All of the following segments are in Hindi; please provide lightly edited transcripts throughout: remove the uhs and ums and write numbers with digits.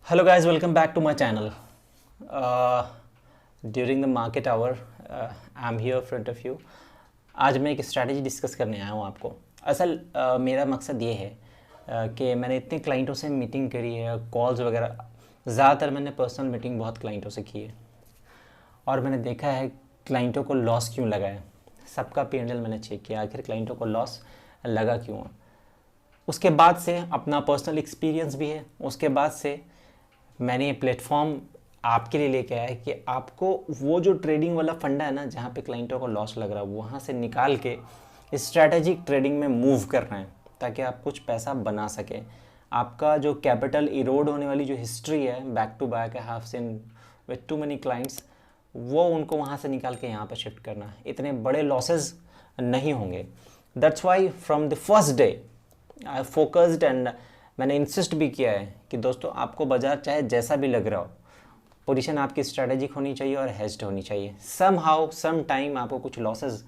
Hello guys, welcome back to my channel. During the market hour, I'm here front of you. आज मैं एक स्ट्रैटेजी डिस्कस करने आया हूँ आपको। असल मेरा मकसद ये है कि मैंने इतने क्लाइंटों से मीटिंग करी है, कॉल्स वगैरह, ज़्यादातर मैंने पर्सनल मीटिंग बहुत क्लाइंटों से की है और मैंने देखा है क्लाइंटों को लॉस क्यों लगा है। सबका P&L मैंने चेक किया, आखिर क्लाइंटों को लॉस लगा क्यों है। उसके बाद से अपना पर्सनल एक्सपीरियंस भी है, उसके बाद से मैंने ये प्लेटफॉर्म आपके लिए लेके आया है कि आपको वो जो ट्रेडिंग वाला फंडा है ना, जहाँ पे क्लाइंटों को लॉस लग रहा है, वहाँ से निकाल के स्ट्रैटेजिक ट्रेडिंग में मूव करना है ताकि आप कुछ पैसा बना सकें। आपका जो कैपिटल इरोड होने वाली जो हिस्ट्री है, back to back I have seen with too many clients, वो उनको वहाँ से निकाल के यहाँ पे शिफ्ट करना है। इतने बड़े लॉसेस नहीं होंगे। That's why from the first day I focused and मैंने इंसिस्ट भी किया है कि दोस्तों आपको बाजार चाहे जैसा भी लग रहा हो, पोजीशन आपकी स्ट्रैटेजिक होनी चाहिए और हेज्ड होनी चाहिए। सम हाउ सम टाइम आपको कुछ लॉसेस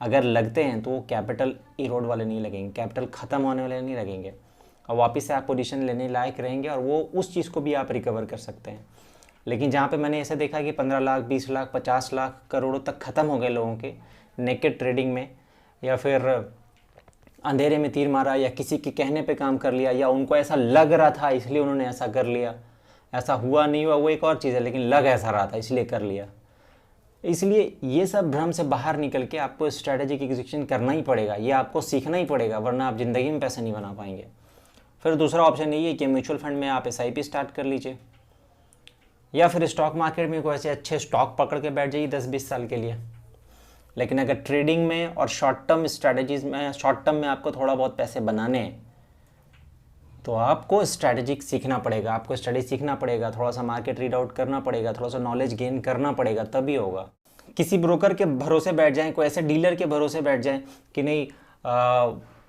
अगर लगते हैं तो वो कैपिटल इरोड वाले नहीं लगेंगे, कैपिटल ख़त्म होने वाले नहीं लगेंगे और वापस से आप पोजीशन लेने लायक रहेंगे और वो उस चीज़ को भी आप रिकवर कर सकते हैं। लेकिन जहाँ पे मैंने ऐसे देखा कि 15 लाख 20 लाख 50 लाख करोड़ों तक ख़त्म हो गए लोगों के नेकेड ट्रेडिंग में, या फिर अंधेरे में तीर मारा, या किसी के कहने पे काम कर लिया, या उनको ऐसा लग रहा था इसलिए उन्होंने ऐसा कर लिया, ऐसा हुआ नहीं हुआ वो एक और चीज़ है, लेकिन लग ऐसा रहा था इसलिए कर लिया। इसलिए ये सब भ्रम से बाहर निकल के आपको स्ट्रैटेजिक एग्जीक्यूशन करना ही पड़ेगा, ये आपको सीखना ही पड़ेगा, वरना आप ज़िंदगी में पैसे नहीं बना पाएंगे। फिर दूसरा ऑप्शन यही है कि म्यूचुअल फंड में आप SIP स्टार्ट कर लीजिए, या फिर स्टॉक मार्केट में कोई ऐसे अच्छे स्टॉक पकड़ के बैठ जाइए 10-20 साल के लिए। लेकिन अगर ट्रेडिंग में और शॉर्ट टर्म स्ट्रैटेजीज में, शॉर्ट टर्म में आपको थोड़ा बहुत पैसे बनाने हैं तो आपको स्ट्रैटेजिक सीखना पड़ेगा, आपको स्टडी सीखना पड़ेगा, थोड़ा सा मार्केट रीड आउट करना पड़ेगा, थोड़ा सा नॉलेज गेन करना पड़ेगा, तभी होगा। किसी ब्रोकर के भरोसे बैठ जाएं, कोई ऐसे डीलर के भरोसे बैठ जाएं कि नहीं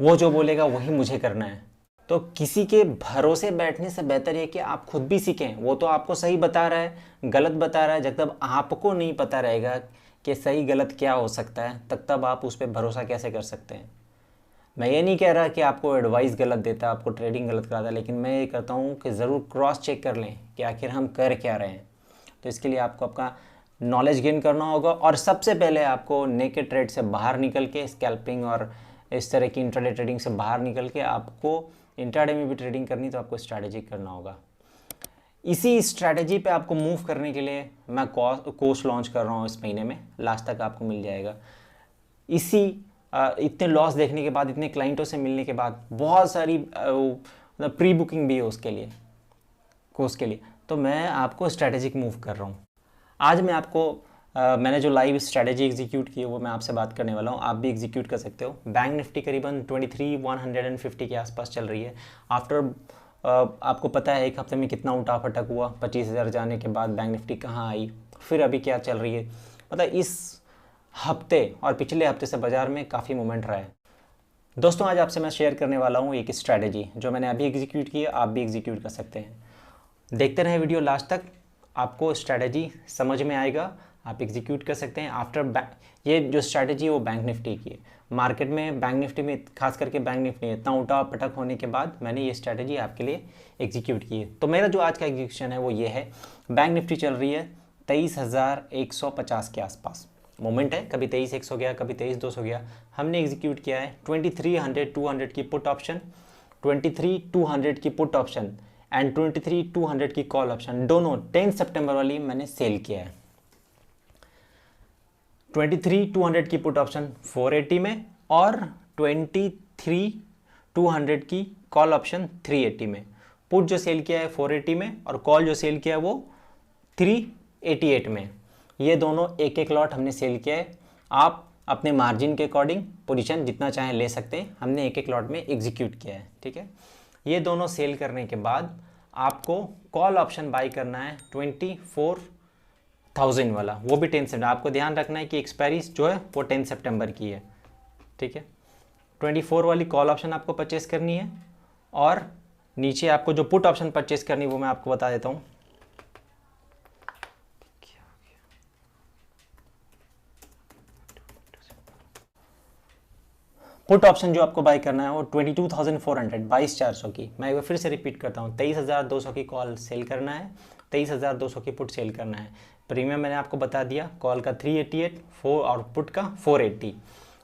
वो जो बोलेगा वही मुझे करना है, तो किसी के भरोसे बैठने से बेहतर है कि आप खुद भी सीखें। वो तो आपको सही बता रहा है, गलत बता रहा है, जब तक आपको नहीं पता रहेगा कि सही गलत क्या हो सकता है, तब आप उस पर भरोसा कैसे कर सकते हैं। मैं ये नहीं कह रहा कि आपको एडवाइस गलत देता, आपको ट्रेडिंग गलत कराता, लेकिन मैं ये कहता हूँ कि ज़रूर क्रॉस चेक कर लें कि आखिर हम कर क्या रहे हैं। तो इसके लिए आपको आपका नॉलेज गेन करना होगा और सबसे पहले आपको नेकेड ट्रेड से बाहर निकल के, स्कैल्पिंग और इस तरह की इंट्राडे ट्रेडिंग से बाहर निकल के आपको इंट्राडे में भी ट्रेडिंग करनी, तो आपको स्ट्रैटेजी करना होगा। इसी स्ट्रैटेजी पे आपको मूव करने के लिए मैं कोर्स लॉन्च कर रहा हूँ इस महीने में, लास्ट तक आपको मिल जाएगा। इसी इतने लॉस देखने के बाद, इतने क्लाइंटों से मिलने के बाद, बहुत सारी मतलब प्री बुकिंग भी है उसके लिए, कोर्स के लिए, तो मैं आपको स्ट्रैटेजिक मूव कर रहा हूँ। आज मैं आपको मैंने जो लाइव स्ट्रैटेजी एग्जीक्यूट की है वो मैं आपसे बात करने वाला हूँ, आप भी एग्जीक्यूट कर सकते हो। बैंक निफ्टी करीबन 23,150 के आसपास चल रही है। आफ्टर आपको पता है एक हफ्ते में कितना उठा फटक हुआ, 25,000 जाने के बाद बैंक निफ्टी कहाँ आई, फिर अभी क्या चल रही है। मतलब इस हफ्ते और पिछले हफ्ते से बाज़ार में काफ़ी मूवमेंट रहा है। दोस्तों आज आपसे मैं शेयर करने वाला हूँ एक स्ट्रैटेजी जो मैंने अभी एग्जीक्यूट की है, आप भी एग्जीक्यूट कर सकते हैं। देखते रहें वीडियो लास्ट तक, आपको स्ट्रैटेजी समझ में आएगा, आप एग्जीक्यूट कर सकते हैं। आफ्टर ये जो स्ट्रैटेजी है वो बैंक निफ्टी की है। मार्केट में बैंक निफ्टी में, खास करके बैंक निफ्टी में इतना उठा पटक होने के बाद मैंने ये स्ट्रैटेजी आपके लिए एग्जीक्यूट की है। तो मेरा जो आज का एग्जीक्यूशन है वो ये है, बैंक निफ्टी चल रही है 23,150 के आसपास, मोमेंट है, कभी 23,100 गया, कभी 23,200 गया। हमने एग्जीक्यूट किया है 2300-200 की पुट ऑप्शन, 23,200 की पुट ऑप्शन एंड 23,200 की कॉल ऑप्शन, दोनों 10 सितंबर वाली मैंने सेल किया है। 23,200 की पुट ऑप्शन 480 में और 23,200 की कॉल ऑप्शन 380 में। पुट जो सेल किया है 480 में और कॉल जो सेल किया है वो 388 में। ये दोनों एक एक लॉट हमने सेल किया है। आप अपने मार्जिन के अकॉर्डिंग पोजीशन जितना चाहें ले सकते हैं, हमने एक एक लॉट में एग्जीक्यूट किया है, ठीक है। ये दोनों सेल करने के बाद आपको कॉल ऑप्शन बाई करना है 24,000 वाला, वो भी 10 सितंबर। आपको ध्यान रखना है कि एक्सपायरी जो है वो 10 सितंबर की है, ठीक है। 24 वाली कॉल ऑप्शन आपको परचेस करनी है और नीचे आपको जो पुट ऑप्शन परचेस करनी है वो मैं आपको बता देता हूँ। पुट ऑप्शन जो आपको बाई करना है वो 22,400 22,400 की, मैं एक बार फिर से रिपीट करता हूँ, 23,200 की कॉल सेल करना है, 23,200 की पुट सेल करना है। प्रीमियम मैंने आपको बता दिया, कॉल का 388 और पुट का 480।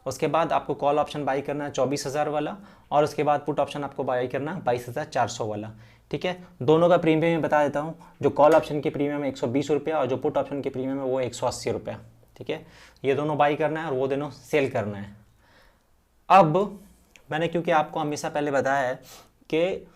उसके बाद आपको कॉल ऑप्शन बाई करना है 24,000 वाला, और उसके बाद पुट ऑप्शन आपको बाई करना है 22,400 वाला। ठीक है, दोनों का प्रीमियम मैं बता देता हूँ। जो कॉल ऑप्शन की प्रीमियम है 120 रुपया और जो पुट ऑप्शन की प्रीमियम है वो 180 रुपया। ठीक है, ये दोनों बाई करना है और वो दोनों सेल करना है। अब मैंने क्योंकि आपको हमेशा पहले बताया है कि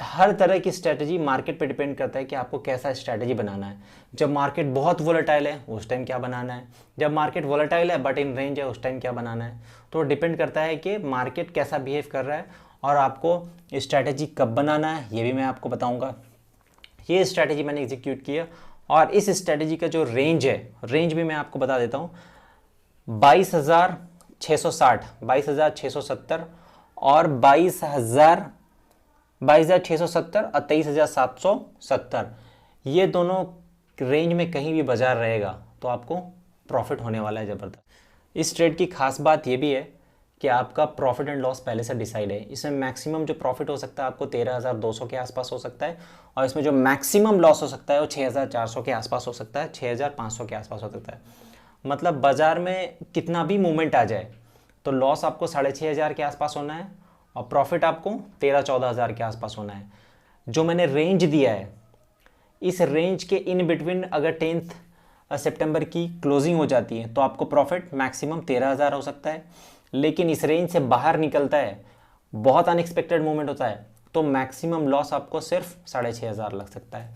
हर तरह की स्ट्रैटेजी मार्केट पे डिपेंड करता है कि आपको कैसा स्ट्रैटेजी बनाना है। जब मार्केट बहुत वोलेटाइल है उस टाइम क्या बनाना है, जब मार्केट वोलेटाइल है बट इन रेंज है उस टाइम क्या बनाना है। तो डिपेंड करता है कि मार्केट कैसा बिहेव कर रहा है और आपको स्ट्रैटेजी कब बनाना है ये भी मैं आपको बताऊँगा। ये स्ट्रैटेजी मैंने एग्जीक्यूट किया और इस स्ट्रैटेजी का जो रेंज है, रेंज भी मैं आपको बता देता हूँ, 22,660, 22,670 और 22,670 और 23,770, ये दोनों रेंज में कहीं भी बाजार रहेगा तो आपको प्रॉफिट होने वाला है ज़बरदस्त। इस ट्रेड की खास बात ये भी है कि आपका प्रॉफिट एंड लॉस पहले से डिसाइड है। इसमें मैक्सिमम जो प्रॉफिट हो सकता है आपको 13,200 के आसपास हो सकता है, और इसमें जो मैक्सिमम लॉस हो सकता है वो 6,400 के आसपास हो सकता है, 6,500 के आसपास हो सकता है। मतलब बाजार में कितना भी मूवमेंट आ जाए तो लॉस आपको 6,500 के आसपास होना है और प्रॉफिट आपको 13-14 के आसपास होना है। जो मैंने रेंज दिया है, इस रेंज के इन बिटवीन अगर 10 सितंबर की क्लोजिंग हो जाती है तो आपको प्रॉफिट मैक्सिमम 13,000 हो सकता है, लेकिन इस रेंज से बाहर निकलता है, बहुत अनएक्सपेक्टेड मूवमेंट होता है, तो मैक्सिमम लॉस आपको सिर्फ 6,500 लग सकता है।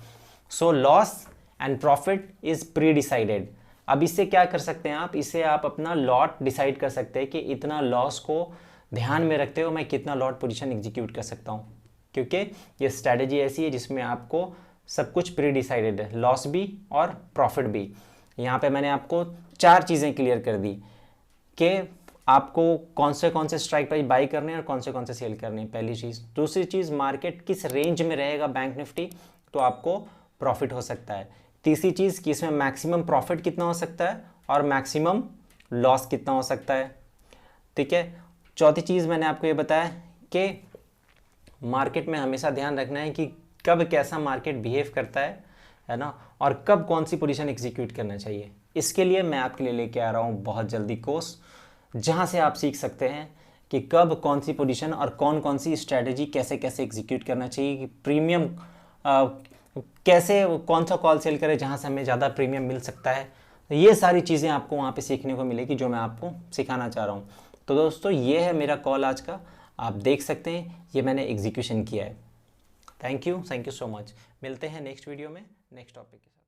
So loss and profit is pre decided. अब इससे क्या कर सकते हैं आप, इससे आप अपना लॉट डिसाइड कर सकते हैं कि इतना लॉस को ध्यान में रखते हुए मैं कितना लॉट पोजीशन एग्जीक्यूट कर सकता हूँ, क्योंकि ये स्ट्रैटेजी ऐसी है जिसमें आपको सब कुछ प्री डिसाइडेड है, लॉस भी और प्रॉफिट भी। यहाँ पे मैंने आपको 4 चीज़ें क्लियर कर दी कि आपको कौन से स्ट्राइक प्राइस बाई करने हैं और कौन से सेल करने हैं, पहली चीज़। दूसरी चीज़, मार्केट किस रेंज में रहेगा बैंक निफ्टी तो आपको प्रॉफिट हो सकता है। तीसरी चीज़ कि इसमें मैक्सिमम प्रॉफिट कितना हो सकता है और मैक्सिमम लॉस कितना हो सकता है। ठीक है, चौथी चीज़ मैंने आपको ये बताया कि मार्केट में हमेशा ध्यान रखना है कि कब कैसा मार्केट बिहेव करता है ना, और कब कौन सी पोजीशन एग्जीक्यूट करना चाहिए। इसके लिए मैं आपके लिए लेके आ रहा हूँ बहुत जल्दी कोर्स, जहाँ से आप सीख सकते हैं कि कब कौन सी पोजीशन और कौन सी स्ट्रैटेजी कैसे एग्जीक्यूट करना चाहिए, कि प्रीमियम कैसे कौन सा कॉल सेल करें जहाँ से हमें ज़्यादा प्रीमियम मिल सकता है। ये सारी चीज़ें आपको वहाँ पे सीखने को मिलेगी जो मैं आपको सिखाना चाह रहा हूँ। तो दोस्तों ये है मेरा कॉल आज का, आप देख सकते हैं ये मैंने एग्जीक्यूशन किया है। Thank you so much. मिलते हैं नेक्स्ट वीडियो में नेक्स्ट टॉपिक के साथ।